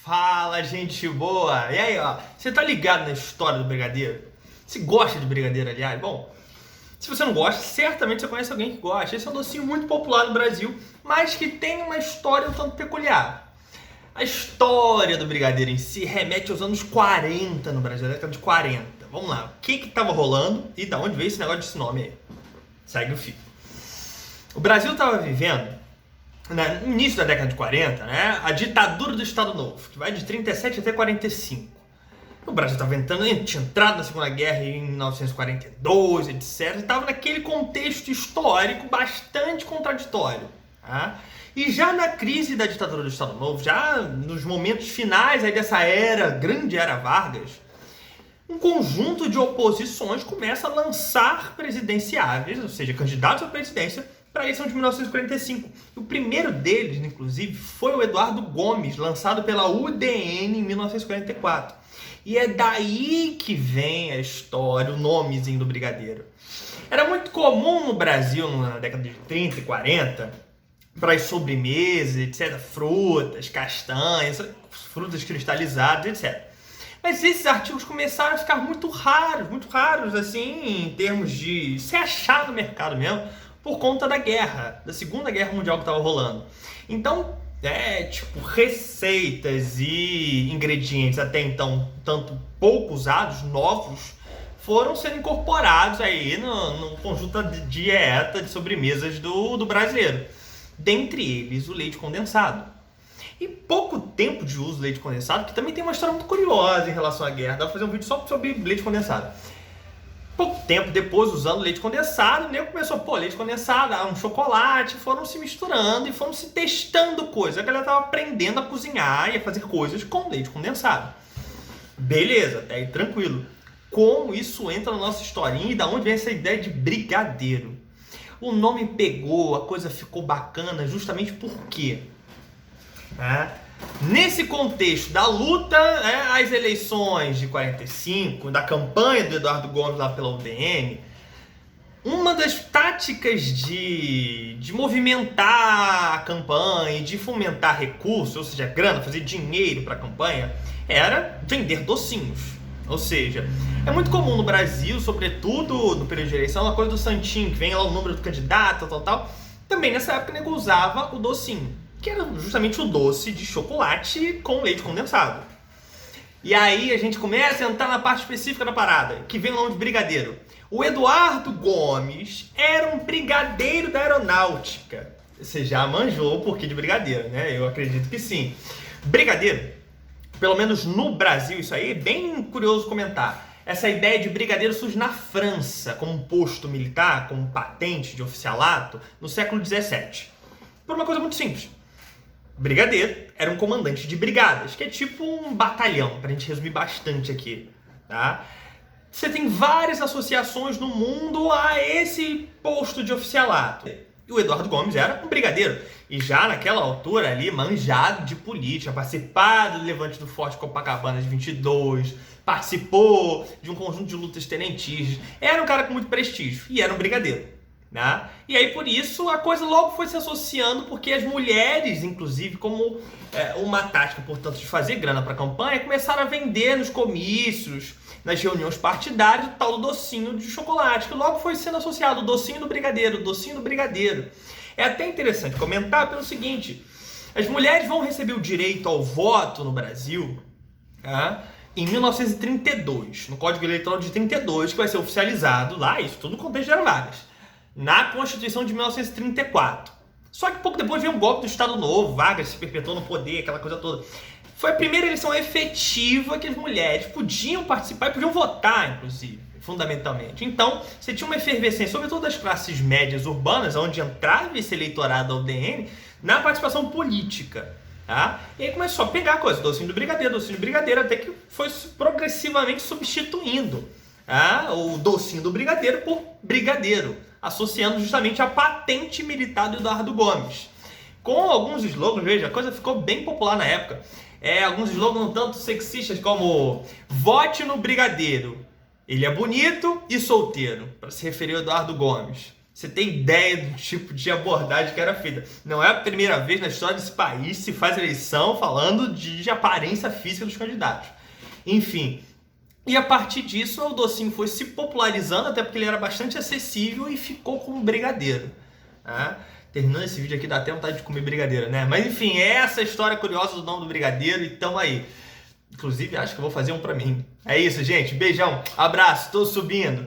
Fala, gente boa! E aí, ó, você tá ligado na história do brigadeiro? Você gosta de brigadeiro, aliás? Bom, se você não gosta, certamente você conhece alguém que gosta. Esse é um docinho muito popular no Brasil, mas que tem uma história um tanto peculiar. A história do brigadeiro em si remete aos anos 40 no Brasil, década de 40. Vamos lá, o que tava rolando e da onde veio esse negócio desse nome aí? Segue o fio. O Brasil tava vivendo no início da década de 40, né, a ditadura do Estado Novo, que vai de 37 até 45. O Brasil estava tinha entrado na Segunda Guerra em 1942, etc. E estava naquele contexto histórico bastante contraditório. Tá? E já na crise da ditadura do Estado Novo, já nos momentos finais aí dessa grande era Vargas, um conjunto de oposições começa a lançar presidenciáveis, ou seja, candidatos à presidência, para a eleição de 1945. O primeiro deles, inclusive, foi o Eduardo Gomes, lançado pela UDN em 1944. E é daí que vem a história, o nomezinho do brigadeiro. Era muito comum no Brasil, na década de 30 e 40, para as sobremesas, etc., frutas, castanhas, frutas cristalizadas, etc. Mas esses artigos começaram a ficar muito raros, assim, em termos de se achar no mercado mesmo, por conta da guerra, da Segunda Guerra Mundial que estava rolando. Então, receitas e ingredientes até então tanto pouco usados, novos, foram sendo incorporados aí no conjunto de dieta de sobremesas do brasileiro. Dentre eles, o leite condensado. E pouco tempo de uso do leite condensado, que também tem uma história muito curiosa em relação à guerra. Dá pra fazer um vídeo só sobre leite condensado. Pouco tempo depois, usando leite condensado, o nego começou, leite condensado, um chocolate, foram se misturando e foram se testando coisas. A galera tava aprendendo a cozinhar e a fazer coisas com leite condensado. Beleza, até aí tranquilo. Como isso entra na nossa historinha e da onde vem essa ideia de brigadeiro? O nome pegou, a coisa ficou bacana justamente por quê? Nesse contexto da luta às eleições de 45, da campanha do Eduardo Gomes lá pela UDN, uma das táticas de movimentar a campanha e de fomentar recursos, ou seja, grana, fazer dinheiro para a campanha, era vender docinhos. Ou seja, é muito comum no Brasil, sobretudo no período de eleição, uma coisa do santinho, que vem lá o número do candidato, tal. Também nessa época o nego usava o docinho, que era justamente o doce de chocolate com leite condensado. E aí a gente começa a entrar na parte específica da parada, que vem o nome de brigadeiro. O Eduardo Gomes era um brigadeiro da aeronáutica. Você já manjou o porquê de brigadeiro, né? Eu acredito que sim. Brigadeiro, pelo menos no Brasil, isso aí é bem curioso comentar. Essa ideia de brigadeiro surge na França, como um posto militar, como patente de oficialato, no século XVII. Por uma coisa muito simples. Brigadeiro era um comandante de brigadas, que é tipo um batalhão, pra gente resumir bastante aqui, tá? Você tem várias associações no mundo a esse posto de oficialato. E o Eduardo Gomes era um brigadeiro. E já naquela altura ali, manjado de política, participado do levante do Forte Copacabana de 22, participou de um conjunto de lutas tenentistas. Era um cara com muito prestígio e era um brigadeiro. Né? E aí por isso a coisa logo foi se associando, porque as mulheres, inclusive, como uma tática, portanto, de fazer grana para a campanha, começaram a vender nos comícios, nas reuniões partidárias, o tal do docinho de chocolate, que logo foi sendo associado, o docinho do brigadeiro, o docinho do brigadeiro. É até interessante comentar pelo seguinte: as mulheres vão receber o direito ao voto no Brasil em 1932, no Código Eleitoral de 32, que vai ser oficializado lá, isso tudo no contexto de Vargas, na Constituição de 1934. Só que pouco depois veio um golpe do Estado Novo, Vargas se perpetuou no poder, aquela coisa toda. Foi a primeira eleição efetiva que as mulheres podiam participar e podiam votar, inclusive, fundamentalmente. Então, você tinha uma efervescência, sobretudo das classes médias urbanas, onde entrava esse eleitorado da UDN, na participação política. Tá? E aí começou a pegar a coisa, docinho do brigadeiro, até que foi progressivamente substituindo o docinho do brigadeiro por brigadeiro, associando justamente a patente militar do Eduardo Gomes. Com alguns slogans, veja, a coisa ficou bem popular na época. Alguns slogans um tanto sexistas como vote no brigadeiro, ele é bonito e solteiro, para se referir ao Eduardo Gomes. Você tem ideia do tipo de abordagem que era feita. Não é a primeira vez na história desse país que se faz eleição falando de aparência física dos candidatos. Enfim, e a partir disso o docinho foi se popularizando, até porque ele era bastante acessível e ficou como brigadeiro. Tá? Terminando esse vídeo aqui dá até vontade de comer brigadeiro, né? Mas enfim, essa é a história curiosa do nome do brigadeiro e tamo aí. Inclusive acho que eu vou fazer um pra mim. É isso, gente. Beijão, abraço, tô subindo.